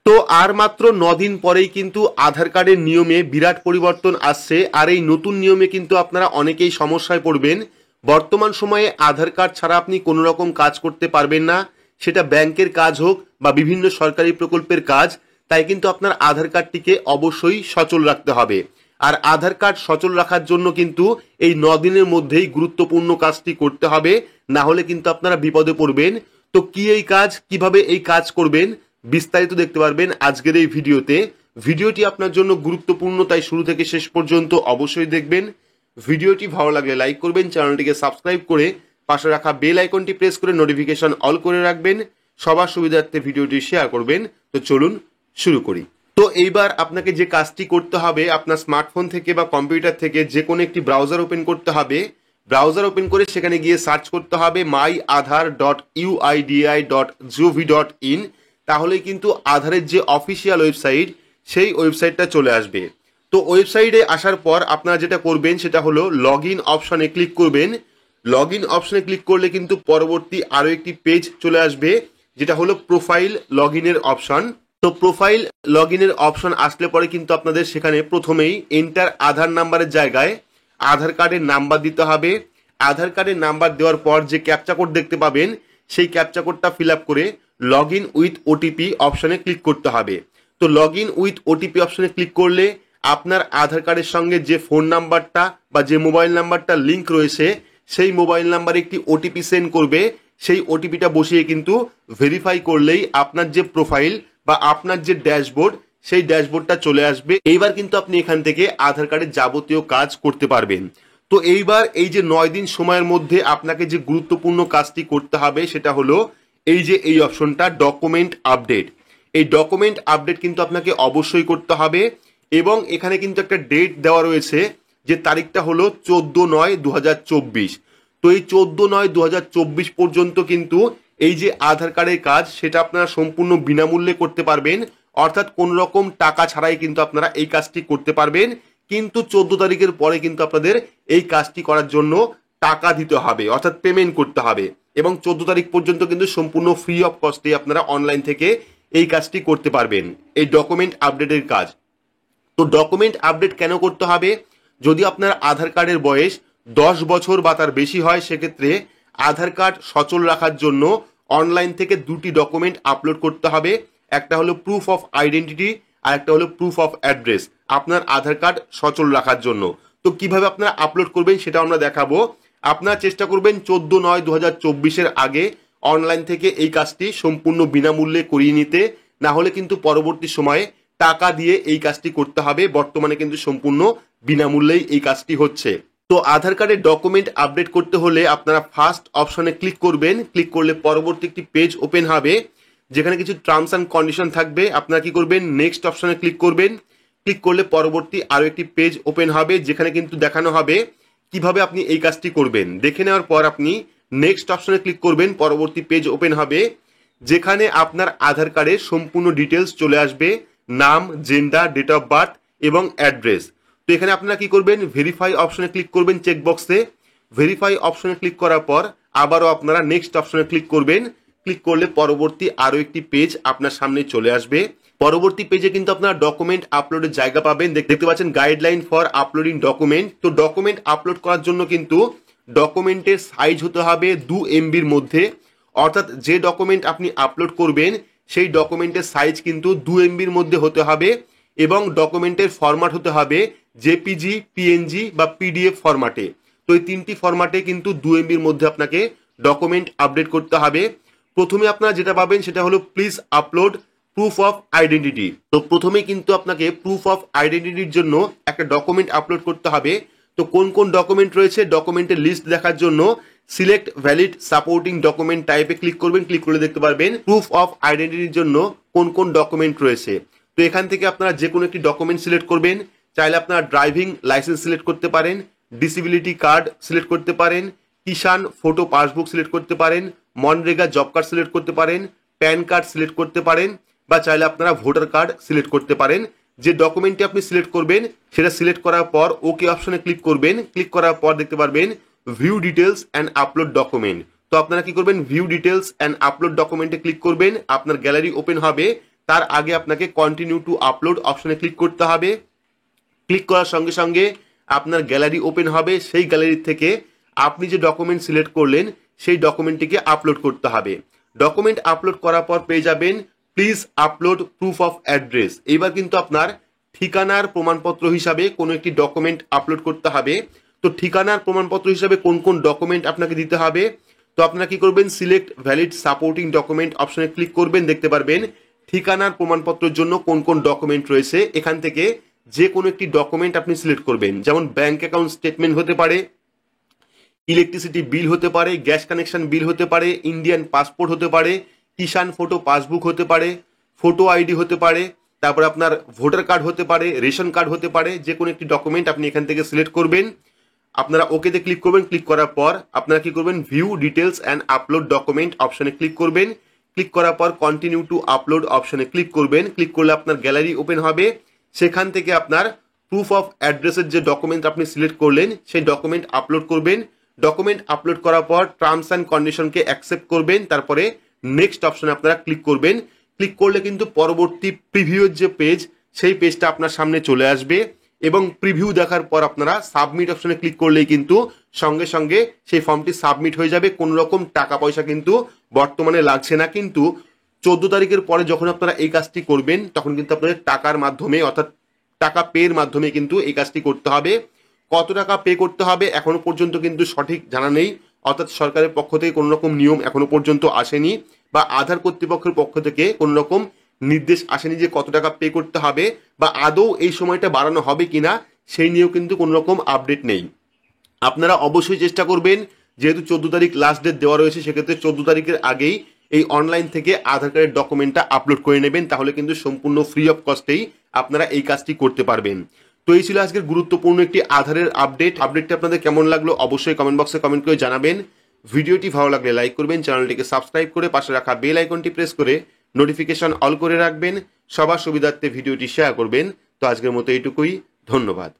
তো আর মাত্র 9 দিন পরেই কিন্তু আধার কার্ডের নিয়মে বিরাট পরিবর্তন আসছে। আর এই নতুন নিয়মে কিন্তু আপনারা অনেকেই সমস্যায় পড়বেন। বর্তমান সময়ে আধার কার্ড ছাড়া আপনি কোনো রকম কাজ করতে পারবেন না, সেটা ব্যাংকের কাজ হোক বা বিভিন্ন সরকারি প্রকল্পের কাজ। তাই কিন্তু আপনার আধার কার্ডটিকে অবশ্যই সচল রাখতে হবে। আর আধার কার্ড সচল রাখার জন্য কিন্তু এই 9 দিনের মধ্যেই গুরুত্বপূর্ণ কাজটি করতে হবে, না হলে কিন্তু আপনারা বিপদে পড়বেন। তো কি এই কাজ, কিভাবে এই কাজ করবেন, বিস্তারিত দেখতে পারবেন আজকের এই ভিডিওতে। ভিডিওটি আপনার জন্য গুরুত্বপূর্ণ, তাই শুরু থেকে শেষ পর্যন্ত অবশ্যই দেখবেন। ভিডিওটি ভালো লাগলে লাইক করবেন, চ্যানেলটিকে সাবস্ক্রাইব করে পাশে রাখা বেল আইকনটি প্রেস করে নোটিফিকেশন অল করে রাখবেন। সবার সুবিধার্থে ভিডিওটি শেয়ার করবেন। তো চলুন শুরু করি। তো এইবার আপনাকে যে কাজটি করতে হবে, আপনার স্মার্টফোন থেকে বা কম্পিউটার থেকে যে কোনো একটি ব্রাউজার ওপেন করতে হবে। ব্রাউজার ওপেন করে সেখানে গিয়ে সার্চ করতে হবে myAadhar.uidi.gov.in। তাহলেই কিন্তু আধারের যে অফিসিয়াল ওয়েবসাইট, সেই ওয়েবসাইটটা চলে আসবে। তো ওয়েবসাইটে আসার পর আপনারা যেটা করবেন সেটা হলো লগ ইন অপশনে ক্লিক করবেন। লগ ইন অপশনে ক্লিক করলে কিন্তু পরবর্তী আরও একটি পেজ চলে আসবে, যেটা হলো প্রোফাইল লগ ইনের অপশন। তো প্রোফাইল লগ ইনের অপশন আসলে পরে কিন্তু আপনাদের সেখানে প্রথমেই এন্টার আধার নাম্বারের জায়গায় আধার কার্ডের নাম্বার দিতে হবে। আধার কার্ডের নাম্বার দেওয়ার পর যে ক্যাপচা কোড দেখতে পাবেন, সেই ক্যাপচা কোডটা ফিল আপ করে লগ ইন উইথ ওটিপি অপশনে ক্লিক করতে হবে। তো লগ ইন উইথ ওটিপি অপশনে ক্লিক করলে আপনার আধার কার্ডের সঙ্গে যে ফোন নাম্বারটা বা যে মোবাইল নাম্বারটা লিঙ্ক রয়েছে, সেই মোবাইল নাম্বারে একটি ওটিপি সেন্ড করবে। সেই ওটিপিটা বসিয়ে কিন্তু ভেরিফাই করলেই আপনার যে প্রোফাইল বা আপনার যে ড্যাশবোর্ড, সেই ড্যাশবোর্ডটা চলে আসবে। এইবার কিন্তু আপনি এখান থেকে আধার কার্ডের যাবতীয় কাজ করতে পারবেন। তো এইবার এই যে 9 দিন সময়ের মধ্যে আপনাকে যে গুরুত্বপূর্ণ কাজটি করতে হবে সেটা হলো এই অপশনটা ডকুমেন্ট আপডেট। এই ডকুমেন্ট আপডেট কিন্তু আপনাকে অবশ্যই করতে হবে। এবং এখানে কিন্তু একটা ডেট দেওয়া রয়েছে, যে তারিখটা হলো 14/9/2024। তো এই 14/9/2024 পর্যন্ত কিন্তু এই যে আধার কার্ডের কাজ, সেটা আপনারা সম্পূর্ণ বিনামূল্যে করতে পারবেন। অর্থাৎ কোনো রকম টাকা ছাড়াই কিন্তু আপনারা এই কাজটি করতে পারবেন। কিন্তু 14 তারিখের পরে কিন্তু আপনাদের এই কাজটি করার জন্য টাকা দিতে হবে, অর্থাৎ পেমেন্ট করতে হবে। এবং 14 তারিখ পর্যন্ত কিন্তু সম্পূর্ণ ফ্রি অফ কস্টে আপনারা অনলাইন থেকে এই কাজটি করতে পারবেন, এই ডকুমেন্ট আপডেটের কাজ। তো ডকুমেন্ট আপডেট কেন করতে হবে? যদি আপনার আধার কার্ডের বয়স 10 বছর বা তার বেশি হয়, সেক্ষেত্রে আধার কার্ড সচল রাখার জন্য অনলাইন থেকে 2টি ডকুমেন্ট আপলোড করতে হবে। একটা হলো প্রুফ অফ আইডেন্টিটি, আর একটা হলো প্রুফ অফ অ্যাড্রেস, আপনার আধার কার্ড সচল রাখার জন্য। তো কিভাবে আপনারা আপলোড করবেন সেটা আমরা দেখাবো। আপনারা চেষ্টা করবেন 14/9/2024 আগে অনলাইন থেকে এই কাজটি সম্পূর্ণ বিনামূল্যে করিয়ে নিতে, না হলে কিন্তু পরবর্তী সময়ে টাকা দিয়ে এই কাজটি করতে হবে। বর্তমানে কিন্তু সম্পূর্ণ বিনামূল্যেই এই কাজটি হচ্ছে। তো আধার কার্ডের ডকুমেন্ট আপডেট করতে হলে আপনারা ফার্স্ট অপশনে ক্লিক করবেন। ক্লিক করলে পরবর্তী একটি পেজ ওপেন হবে, যেখানে কিছু টার্মস অ্যান্ড কন্ডিশন থাকবে। আপনারা কি করবেন, নেক্সট অপশনে ক্লিক করবেন। ক্লিক করলে পরবর্তী আরও একটি পেজ ওপেন হবে, যেখানে কিন্তু দেখানো হবে কিভাবে আপনি এই কাজটি করবেন। দেখে নেওয়ার পর আপনি নেক্সট অপশনে ক্লিক করবেন। পরবর্তী পেজ ওপেন হবে, যেখানে আপনার আধার কার্ডের সম্পূর্ণ ডিটেলস চলে আসবে, নাম, জেন্ডার, ডেট অফ বার্থ এবং অ্যাড্রেস। তো এখানে আপনারা কি করবেন, ভেরিফাই অপশনে ক্লিক করবেন চেকবক্সে। ভেরিফাই অপশনে ক্লিক করার পর আবারও আপনারা নেক্সট অপশনে ক্লিক করবেন। ক্লিক করলে পরবর্তী আরও একটি পেজ আপনার সামনে চলে আসবে। পরবর্তী পেজে কিন্তু আপনারা ডকুমেন্ট আপলোডের জায়গা পাবেন। দেখতে পাচ্ছেন গাইডলাইন ফর আপলোডিং ডকুমেন্ট। তো ডকুমেন্ট আপলোড করার জন্য কিন্তু ডকুমেন্টের সাইজ হতে হবে 2 MBর মধ্যে। অর্থাৎ যে ডকুমেন্ট আপনি আপলোড করবেন, সেই ডকুমেন্টের সাইজ কিন্তু 2 MBর মধ্যে হতে হবে। এবং ডকুমেন্টের ফরম্যাট হতে হবে জেপিজি, পিএনজি বা পিডিএফ ফরম্যাটে। তো এই 3টি ফরম্যাটে কিন্তু 2 MBর মধ্যে আপনাকে ডকুমেন্ট আপডেট করতে হবে। প্রথমে আপনারা যেটা পাবেন সেটা হলো please upload proof of identity. তো প্রথমে কিন্তু আপনাকে প্রুফ অফ আইডেন্টিটির জন্য একটা ডকুমেন্ট আপলোড করতে হবে। তো কোন কোন ডকুমেন্ট রয়েছে, ডকুমেন্টের লিস্ট দেখার জন্য সিলেক্ট ভ্যালিড সাপোর্টিং ডকুমেন্ট টাইপে ক্লিক করবেন। ক্লিক করলে দেখতে পারবেন প্রুফ অফ আইডেন্টিটির জন্য কোন কোন ডকুমেন্ট রয়েছে। তো এখান থেকে আপনারা যে কোনো একটি ডকুমেন্ট সিলেক্ট করবেন। চাইলে আপনারা ড্রাইভিং লাইসেন্স সিলেক্ট করতে পারেন, ডিসেবিলিটি কার্ড সিলেক্ট করতে পারেন, কিষাণ ফটো পাসবুক সিলেক্ট করতে পারেন, মনরেগা জব কার্ড সিলেক্ট করতে পারেন, প্যান কার্ড সিলেক্ট করতে পারেন, বা চাইলে আপনারা ভোটার কার্ড সিলেক্ট করতে পারেন। যে ডকুমেন্টটি আপনি সিলেক্ট করবেন সেটা সিলেক্ট করার পর ওকে অপশনে ক্লিক করবেন। ক্লিক করার পর দেখতে পারবেন view details and upload document. তো আপনারা কি করবেন, ভিউ ডিটেলস অ্যান্ড আপলোড ডকুমেন্টে ক্লিক করবেন। আপনার গ্যালারি ওপেন হবে, তার আগে আপনাকে কন্টিনিউ টু আপলোড অপশনে ক্লিক করতে হবে। ক্লিক করার সঙ্গে সঙ্গে আপনার গ্যালারি ওপেন হবে। সেই গ্যালারি থেকে আপনি যে ডকুমেন্ট সিলেক্ট করলেন সেই ডকুমেন্টটিকে আপলোড করতে হবে। ডকুমেন্ট আপলোড করার পর পেয়ে যাবেন please upload proof of address. এবার কিন্তু আপনার ঠিকানার প্রমাণপত্র হিসাবে কোনো একটি ডকুমেন্ট আপলোড করতে হবে। তো ঠিকানার প্রমাণপত্র হিসাবে কোন কোন ডকুমেন্ট আপনাকে দিতে হবে, তো আপনারা কি করবেন, সিলেক্ট ভ্যালিড সাপোর্টিং ডকুমেন্ট অপশনে ক্লিক করবেন। দেখতে পারবেন ঠিকানার প্রমাণপত্রের জন্য কোন কোন ডকুমেন্ট রয়েছে। এখান থেকে যে কোনো একটি ডকুমেন্ট আপনি সিলেক্ট করবেন, যেমন ব্যাংক অ্যাকাউন্ট স্টেটমেন্ট হতে পারে, ইলেকট্রিসিটি বিল হতে পারে, গ্যাস কানেকশন বিল হতে পারে, ইন্ডিয়ান পাসপোর্ট হতে পারে, কিষাণ ফটো পাসবুক হতে পারে, ফটো আইডি হতে পারে, তারপর আপনার ভোটার কার্ড হতে পারে, রেশন কার্ড হতে পারে। যে কোনো একটি ডকুমেন্ট আপনি এখান থেকে সিলেক্ট করবেন। আপনারা ওকেতে ক্লিক করবেন। ক্লিক করার পর আপনারা কি করবেন, view details and upload document অপশনে ক্লিক করবেন। ক্লিক করার পর কন্টিনিউ টু আপলোড অপশনে ক্লিক করবেন। ক্লিক করলে আপনার গ্যালারি ওপেন হবে। সেখান থেকে আপনার প্রুফ অফ অ্যাড্রেসের যে ডকুমেন্ট আপনি সিলেক্ট করলেন সেই ডকুমেন্ট আপলোড করবেন। ডকুমেন্ট আপলোড করার পর টার্মস অ্যান্ড কন্ডিশনকে অ্যাকসেপ্ট করবেন। তারপরে নেক্সট অপশনে আপনারা ক্লিক করবেন। ক্লিক করলে কিন্তু পরবর্তী প্রিভিউর যে পেজ সেই পেজটা আপনার সামনে চলে আসবে এবং প্রিভিউ দেখার পর আপনারা সাবমিট অপশনে ক্লিক করলেই কিন্তু সঙ্গে সঙ্গে সেই ফর্মটি সাবমিট হয়ে যাবে। কোনো রকম টাকা পয়সা কিন্তু বর্তমানে লাগছে না। কিন্তু 14 তারিখের পরে যখন আপনারা এই কাজটি করবেন তখন কিন্তু আপনাদের টাকার মাধ্যমে অর্থাৎ টাকা পের মাধ্যমে কিন্তু এই কাজটি করতে হবে। কত টাকা পে করতে হবে এখনো পর্যন্ত কিন্তু সঠিক জানা নেই, অর্থাৎ সরকারের পক্ষ থেকে কোনো রকম নিয়ম এখনো পর্যন্ত আসেনি বা আধার কর্তৃপক্ষের পক্ষ থেকে কোনো রকম নির্দেশ আসেনি যে কত টাকা পে করতে হবে বা আদৌ এই সময়টা বাড়ানো হবে কিনা সেই নিয়েও কিন্তু কোনো রকম আপডেট নেই। আপনারা অবশ্যই চেষ্টা করবেন, যেহেতু 14 তারিখ লাস্ট ডেট দেওয়া রয়েছে, সেক্ষেত্রে 14 তারিখের আগেই এই অনলাইন থেকে আধার কার্ডের ডকুমেন্টটা আপলোড করে নেবেন। তাহলে কিন্তু সম্পূর্ণ ফ্রি অফ কস্টেই আপনারা এই কাজটি করতে পারবেন। তো এই ছিল আজকের গুরুত্বপূর্ণ একটি আধারের আপডেটটি আপনাদের কেমন লাগলো অবশ্যই কমেন্ট বক্সে কমেন্ট করে জানাবেন। ভিডিওটি ভালো লাগলে লাইক করবেন, চ্যানেলটিকে সাবস্ক্রাইব করে পাশে রাখা বেল আইকনটি প্রেস করে নোটিফিকেশন অল করে রাখবেন। সবার সুবিধার্থে ভিডিওটি শেয়ার করবেন। তো আজকের মতো এইটুকুই, ধন্যবাদ।